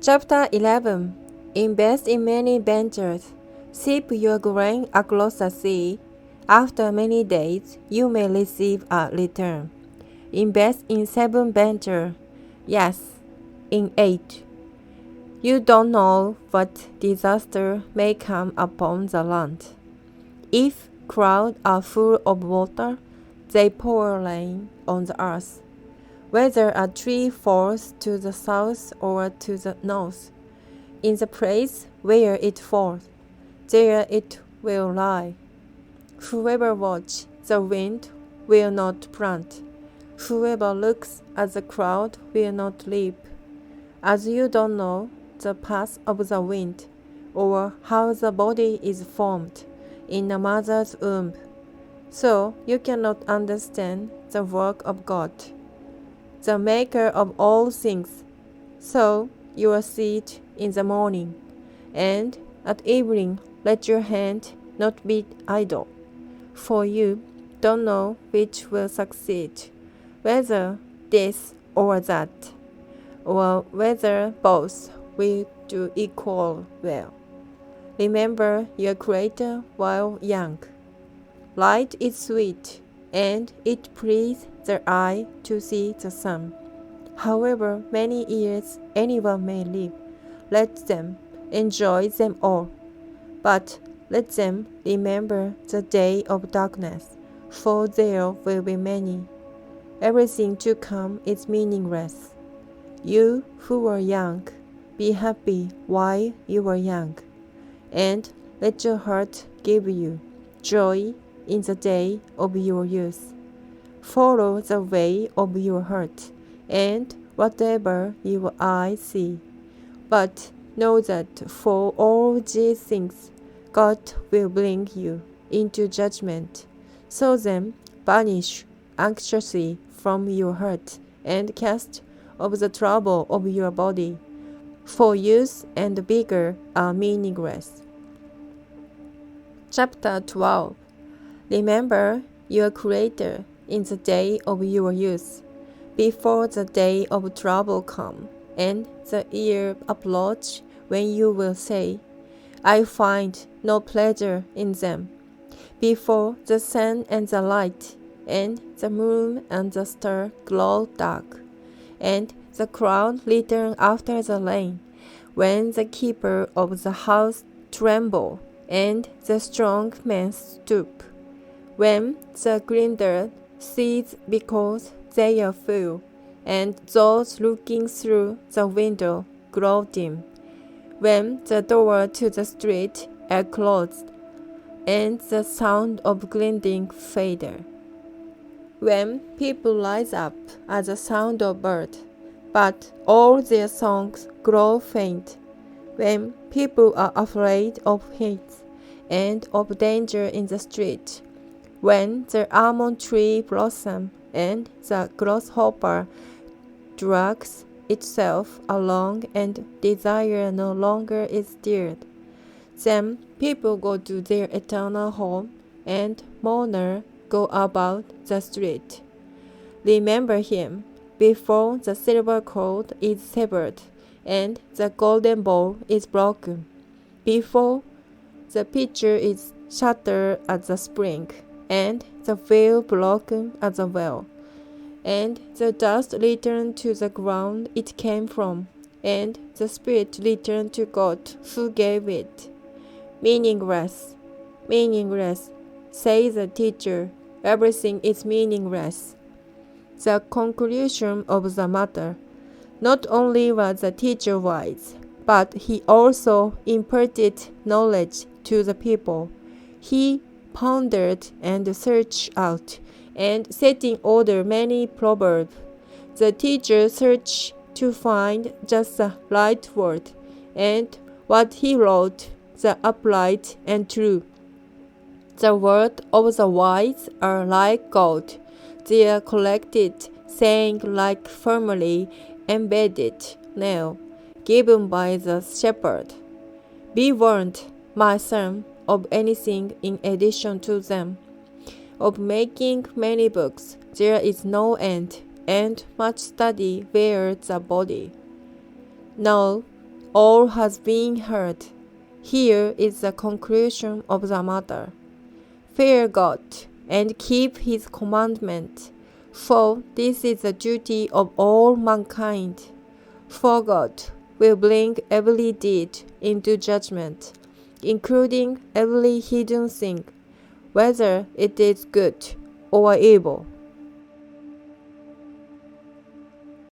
Chapter 11. Invest in many ventures. Ship your grain across the sea. After many days, you may receive a return. Invest in 7 ventures. Yes, in 8. You don't know what disaster may come upon the land. If clouds are full of water, they pour rain on the earth. Whether a tree falls to the south or to the north, in the place where it falls, there it will lie. Whoever watches the wind will not plant. Whoever looks at the cloud will not leap. As you don't know the path of the wind, or how the body is formed in a mother's womb, so you cannot understand the work of God, the maker of all things. So you will sit in the morning, and at evening let your hand not be idle, for you don't know which will succeed, whether this or that, or whether both will do equal well. Remember your Creator while young. Light is sweet, and it pleases the eye to see the sun. However many years anyone may live, let them enjoy them all. But let them remember the day of darkness, for there will be many. Everything to come is meaningless. You who are young, be happy while you are young, and let your heart give you joy in the day of your youth. Follow the way of your heart, and whatever your eye see. But know that for all these things God will bring you into judgment. So then banish anxiously from your heart, and cast off the trouble of your body, for youth and vigor are meaningless. Chapter 12. Remember your Creator in the day of your youth, before the day of trouble come, and the year approach when you will say, I find no pleasure in them. Before the sun and the light, and the moon and the star grow dark, and the cloud return after the rain, when the keeper of the house tremble, and the strong man stoop, when the grinder cease because they are full, and those looking through the window grow dim, when the door to the street are closed, and the sound of grinding fades, when people rise up at the sound of birds, but all their songs grow faint, when people are afraid of heat and of danger in the street, when the almond tree blossoms and the grasshopper drags itself along and desire no longer is stilled, then people go to their eternal home, and mourners go about the street. Remember him before the silver cord is severed and the golden bowl is broken, before the pitcher is shattered at the spring, and the wheel broken at the well, and the dust returned to the ground it came from, and the spirit returned to God who gave it. Meaningless, meaningless, says the teacher. Everything is meaningless. The conclusion of the matter: not only was the teacher wise, but he also imparted knowledge to the people. He pondered and searched out, and set in order many proverbs. The teacher searched to find just the right word, and what he wrote, the upright and true. The words of the wise are like gold, their collected saying like firmly embedded nail, given by the shepherd. Be warned, my son, of anything in addition to them. Of making many books there is no end, and much study wears the body. No, all has been heard. Here is the conclusion of the matter. Fear God, and keep his commandment, for this is the duty of all mankind. For God will bring every deed into judgment, including every hidden thing, whether it is good or evil.